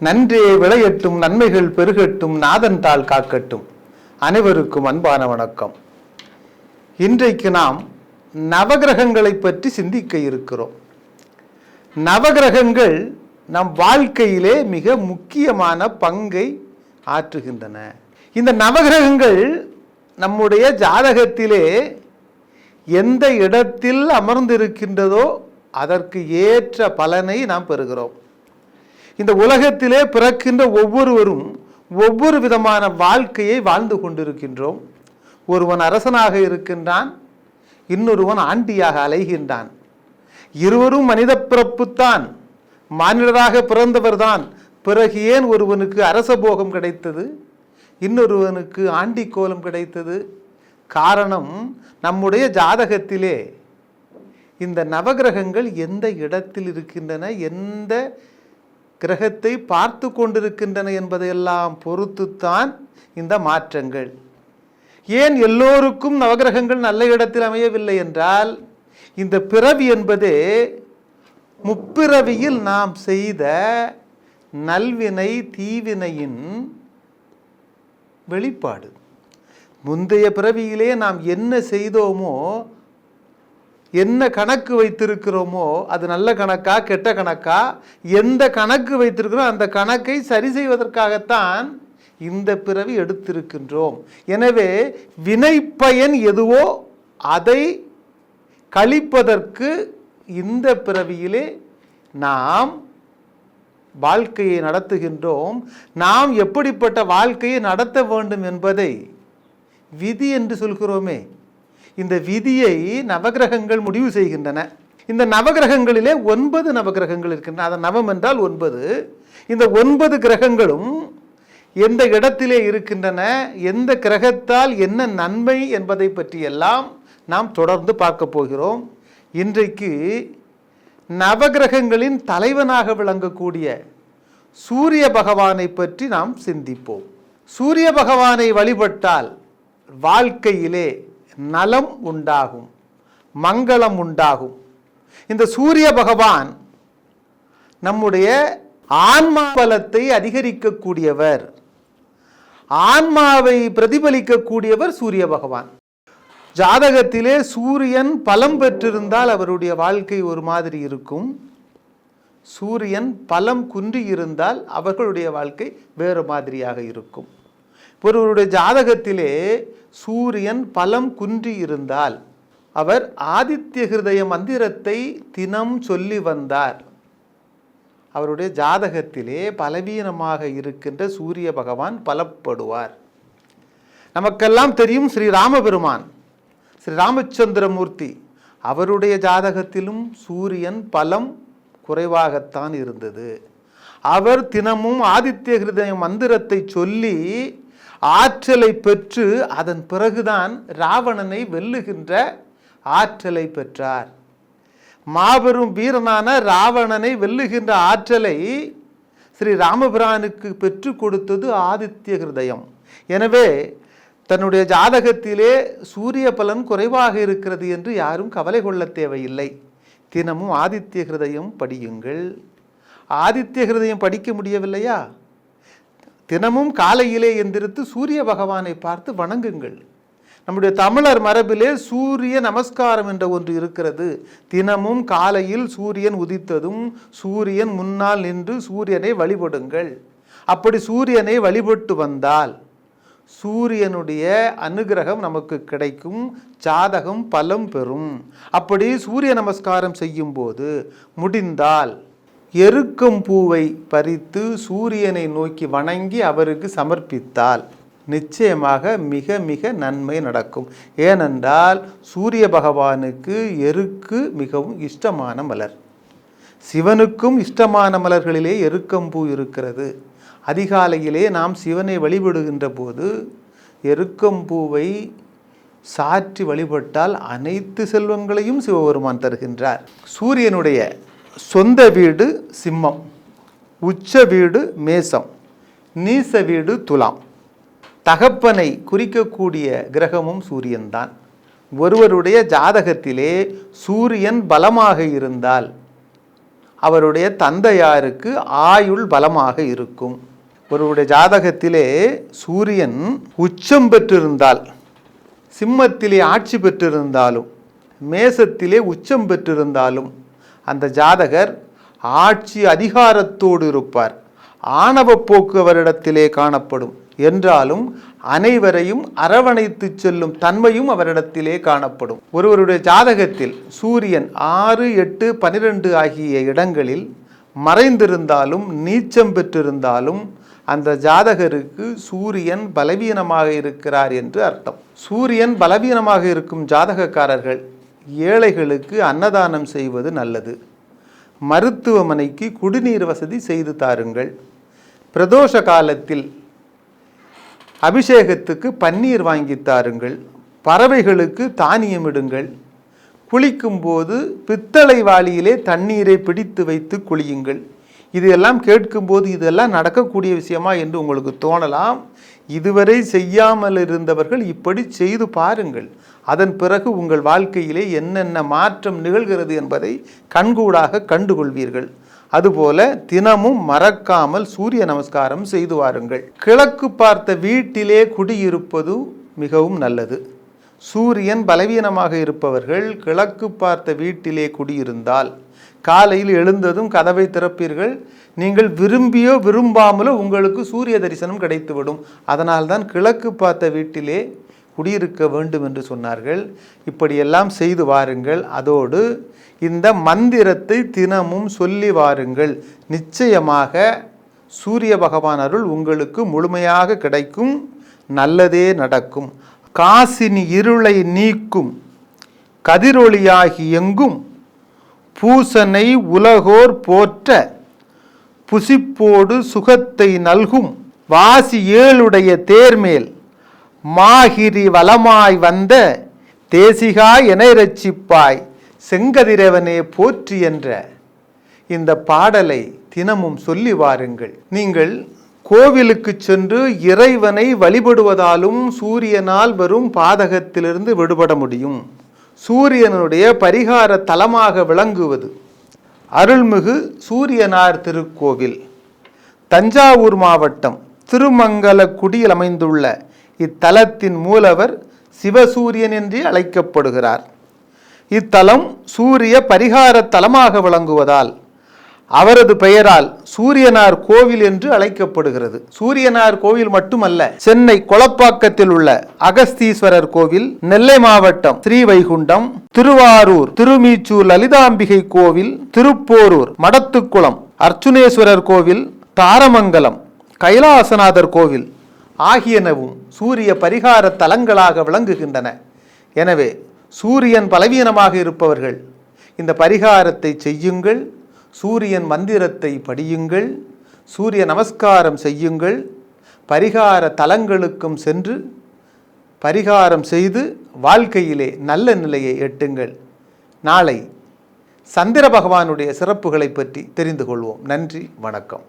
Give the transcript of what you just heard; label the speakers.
Speaker 1: நன்றே விளையட்டும், நன்மைகள் பெருகட்டும், நாதன் தாள் காக்கட்டும். அனைவருக்கும் அன்பான வணக்கம். இன்றைக்கு நாம் நவகிரகங்களை பற்றி சிந்திக்க இருக்கிறோம். நவகிரகங்கள் நம் வாழ்க்கையிலே மிக முக்கியமான பங்கை ஆற்றுகின்றன. இந்த நவகிரகங்கள் நம்முடைய ஜாதகத்திலே எந்த இடத்தில் அமர்ந்திருக்கின்றதோ அதற்கு ஏற்ற பலனை நாம் பெறுகிறோம். இந்த உலகத்திலே பிறக்கின்ற ஒவ்வொருவரும் ஒவ்வொரு விதமான வாழ்க்கையை வாழ்ந்து கொண்டிருக்கின்றோம். ஒருவன் அரசனாக இருக்கின்றான், இன்னொருவன் ஆண்டியாக அலைகின்றான். இருவரும் மனித பிறப்புத்தான், மானிடராக பிறந்தவர்தான். பிறகு ஏன் ஒருவனுக்கு அரச போகம் கிடைத்தது, இன்னொருவனுக்கு ஆண்டி கோலம் கிடைத்தது? காரணம், நம்முடைய ஜாதகத்திலே இந்த நவகிரகங்கள் எந்த இடத்தில் இருக்கின்றன, எந்த கிரகத்தை பார்த்து கொண்டிருக்கின்றன என்பதையெல்லாம் பொறுத்துத்தான் இந்த மாற்றங்கள். ஏன் எல்லோருக்கும் நவகிரகங்கள் நல்ல இடத்தில் அமையவில்லை என்றால், இந்த பிறவி என்பதே முப்பிறவியில் நாம் செய்த நல்வினை தீவினையின் வெளிப்பாடு. முந்தைய பிறவியிலே நாம் என்ன செய்தோமோ, என்ன கணக்கு வைத்திருக்கிறோமோ, அது நல்ல கணக்கா கெட்ட கணக்கா, எந்த கணக்கு வைத்திருக்கிறோம் அந்த கணக்கை சரி செய்வதற்காகத்தான் இந்த பிறவி எடுத்திருக்கின்றோம். எனவே வினை பயன் எதுவோ அதை கழிப்பதற்கு இந்த பிறவியிலே நாம் வாழ்க்கையை நடத்துகின்றோம். நாம் எப்படிப்பட்ட வாழ்க்கையை நடத்த வேண்டும் என்பதை விதி என்று சொல்கிறோமே, இந்த விதியை நவகிரகங்கள் முடிவு செய்கின்றன. இந்த நவகிரகங்களிலே 9 நவகிரகங்கள் இருக்கின்றன. அது நவம் என்றால் 9. இந்த 9 கிரகங்களும் எந்த இடத்திலே இருக்கின்றன, எந்த கிரகத்தால் என்ன நன்மை என்பதை பற்றியெல்லாம் நாம் தொடர்ந்து பார்க்க போகிறோம். இன்றைக்கு நவகிரகங்களின் தலைவனாக விளங்கக்கூடிய சூரிய பகவானை பற்றி நாம் சிந்திப்போம். சூரிய பகவானை வழிபட்டால் வாழ்க்கையிலே நலம் உண்டாகும், மங்களம் உண்டாகும். இந்த சூரிய பகவான் நம்முடைய ஆன்மா பலத்தை அதிகரிக்கக்கூடியவர், ஆன்மாவை பிரதிபலிக்கக்கூடியவர் சூரிய பகவான். ஜாதகத்திலே சூரியன் பலம் பெற்றிருந்தால் அவருடைய வாழ்க்கை ஒரு மாதிரி இருக்கும். சூரியன் பலம் குன்றி இருந்தால் அவர்களுடைய வாழ்க்கை வேறு மாதிரியாக இருக்கும். ஒருவருடைய ஜாதகத்திலே சூரியன் பலம் குன்றி இருந்தால் அவர் ஆதித்ய ஹிருதய மந்திரத்தை தினம் சொல்லி வந்தார். அவருடைய ஜாதகத்திலே பலவீனமாக இருக்கின்ற சூரிய பகவான் பலப்படுவார். நமக்கெல்லாம் தெரியும் ஸ்ரீராமபெருமான், ஸ்ரீ ராமச்சந்திரமூர்த்தி, அவருடைய ஜாதகத்திலும் சூரியன் பலம் குறைவாகத்தான் இருந்தது. அவர் தினமும் ஆதித்ய ஹிருதய மந்திரத்தை சொல்லி ஆற்றலை பெற்று அதன் பிறகுதான் ராவணனை வெல்லுகின்ற ஆற்றலை பெற்றார். மாபெரும் வீரனான ராவணனை வெல்லுகின்ற ஆற்றலை ஸ்ரீ ராமபிரானுக்கு பெற்று கொடுத்தது ஆதித்ய ஹிருதயம். எனவே தன்னுடைய ஜாதகத்திலே சூரிய பலன் குறைவாக இருக்கிறது என்று யாரும் கவலை கொள்ள தேவையில்லை. தினமும் ஆதித்ய ஹிருதயம் படியுங்கள். ஆதித்ய ஹிருதயம் படிக்க முடியவில்லையா, தினமும் காலையிலே எந்திரித்து சூரிய பகவானை பார்த்து வணங்குங்கள். நம்முடைய தமிழர் மரபிலே சூரிய நமஸ்காரம் என்ற ஒன்று இருக்கிறது. தினமும் காலையில் சூரியன் உதித்ததும் சூரியன் முன்னால் நின்று சூரியனை வழிபடுங்கள். அப்படி சூரியனை வழிபட்டு வந்தால் சூரியனுடைய அனுகிரகம் நமக்கு கிடைக்கும், ஜாதகம் பலம் பெறும். அப்படி சூரிய நமஸ்காரம் செய்யும் போது முடிந்தால் எருக்கம் பூவை பறித்து சூரியனை நோக்கி வணங்கி அவருக்கு சமர்ப்பித்தால் நிச்சயமாக மிக மிக நன்மை நடக்கும். ஏனென்றால் சூரிய பகவானுக்கு எருக்கு மிகவும் இஷ்டமான மலர். சிவனுக்கும் இஷ்டமான மலர்களிலே எருக்கம்பூ இருக்கிறது. அதிகாலையிலே நாம் சிவனை வழிபடுகின்ற போது எருக்கம்பூவை சாற்றி வழிபட்டால் அனைத்து செல்வங்களையும் சிவபெருமான் தருகின்றார். சூரியனுடைய சொந்த வீடு சிம்மம், உச்ச வீடு மேசம், நீச வீடு துலாம். தகப்பனை குறிக்கக்கூடிய கிரகமும் சூரியன்தான். ஒருவருடைய ஜாதகத்திலே சூரியன் பலமாக இருந்தால் அவருடைய தந்தையாருக்கு ஆயுள் பலமாக இருக்கும். ஒருவருடைய ஜாதகத்திலே சூரியன் உச்சம் பெற்றிருந்தால், சிம்மத்திலே ஆட்சி பெற்றிருந்தாலும், மேசத்திலே உச்சம் பெற்றிருந்தாலும் அந்த ஜாதகர் ஆட்சி அதிகாரத்தோடு இருப்பார். ஆணவ போக்கு அவரிடத்திலே காணப்படும். என்றாலும் அனைவரையும் அரவணைத்து செல்லும் தன்மையும் அவரிடத்திலே காணப்படும். ஒருவருடைய ஜாதகத்தில் சூரியன் 6, 8, 12 ஆகிய இடங்களில் மறைந்திருந்தாலும் நீச்சம் பெற்றிருந்தாலும் அந்த ஜாதகருக்கு சூரியன் பலவீனமாக இருக்கிறார் என்று அர்த்தம். சூரியன் பலவீனமாக இருக்கும் ஜாதகக்காரர்கள் ஏழைகளுக்கு அன்னதானம் செய்வது நல்லது. மருத்துவமனைக்கு குடிநீர் வசதி செய்து தாருங்கள். பிரதோஷ காலத்தில் அபிஷேகத்துக்கு பன்னீர் வாங்கி தாருங்கள். பறவைகளுக்கு தானியமிடுங்கள். குளிக்கும்போது பித்தளை வாளியிலே தண்ணீரை பிடித்து வைத்து குளியுங்கள். இதெல்லாம் கேட்கும்போது இதெல்லாம் நடக்கக்கூடிய விஷயமா என்று உங்களுக்கு தோணலாம். இதுவரை செய்யாமல் இருந்தவர்கள் இப்படி செய்து பாருங்கள். அதன் பிறகு உங்கள் வாழ்க்கையிலே என்னென்ன மாற்றம் நிகழ்கிறது என்பதை கண்கூடாக கண்டுகொள்வீர்கள். அதுபோல தினமும் மறக்காமல் சூரிய நமஸ்காரம் செய்து வாருங்கள். கிழக்கு பார்த்த வீட்டிலே குடியிருப்பது மிகவும் நல்லது. சூரியன் பலவீனமாக இருப்பவர்கள் கிழக்கு பார்த்த வீட்டிலே குடியிருந்தால் காலையில் எழுந்ததும் கதவை திறப்பீர்கள். நீங்கள் விரும்பியோ விரும்பாமலோ உங்களுக்கு சூரிய தரிசனம் கிடைத்துவிடும். அதனால்தான் கிழக்கு பார்த்த வீட்டிலே குடியிருக்க வேண்டும் என்று சொன்னார்கள். இப்படியெல்லாம் செய்து வாருங்கள். அதோடு இந்த மந்திரத்தை தினமும் சொல்லி வாருங்கள். நிச்சயமாக சூரிய பகவான் அருள் உங்களுக்கு முழுமையாக கிடைக்கும். நல்லதே நடக்கும். காசினி இருளை நீக்கும் கதிரொளியாகி எங்கும் பூசனை உலகோர் போற்ற புசிப்போடு சுகத்தை நல்கும் வாசி ஏழுடைய தேர்மேல் மாகிரி வலமாய் வந்த தேசிகா என ரட்சிப்பாய் செங்கதிரவனே போற்றி என்ற இந்த பாடலை தினமும் சொல்லி வாருங்கள். நீங்கள் கோவிலுக்கு சென்று இறைவனை வழிபடுவதாலும் சூரியனால் வரும் பாதகத்திலிருந்து விடுபட முடியும். சூரியனுடைய பரிகார தலமாக விளங்குவது அருள்மிகு சூரியனார் திருக்கோவில். தஞ்சாவூர் மாவட்டம் திருமங்கலக்குடியில் அமைந்துள்ள இத்தலத்தின் மூலவர் சிவசூரியன் என்று அழைக்கப்படுகிறார். இத்தலம் சூரிய பரிகார தலமாக விளங்குவதால் அவரது பெயரால் சூரியனார் கோவில் என்று அழைக்கப்படுகிறது. சூரியனார் கோவில் மட்டுமல்ல, சென்னை கொளப்பாக்கத்தில் உள்ள அகஸ்தீஸ்வரர் கோவில், நெல்லை மாவட்டம் ஸ்ரீவைகுண்டம், திருவாரூர் திருமீச்சூர் லலிதாம்பிகை கோவில், திருப்போரூர் மடத்துக்குளம் அர்ச்சுனேஸ்வரர் கோவில், தாரமங்கலம் கைலாசநாதர் கோவில் ஆகியனவும் சூரிய பரிகார தலங்களாக விளங்குகின்றன. எனவே சூரியன் பலவீனமாக இருப்பவர்கள் இந்த பரிகாரத்தை செய்யுங்கள். சூரியன் மந்திரத்தை படியுங்கள். சூரிய நமஸ்காரம் செய்யுங்கள். பரிகார தலங்களுக்கும் சென்று பரிகாரம் செய்து வாழ்க்கையிலே நல்ல நிலையை எட்டுங்கள். நாளை சந்திர பகவானுடைய சிறப்புகளை பற்றி தெரிந்து கொள்வோம். நன்றி, வணக்கம்.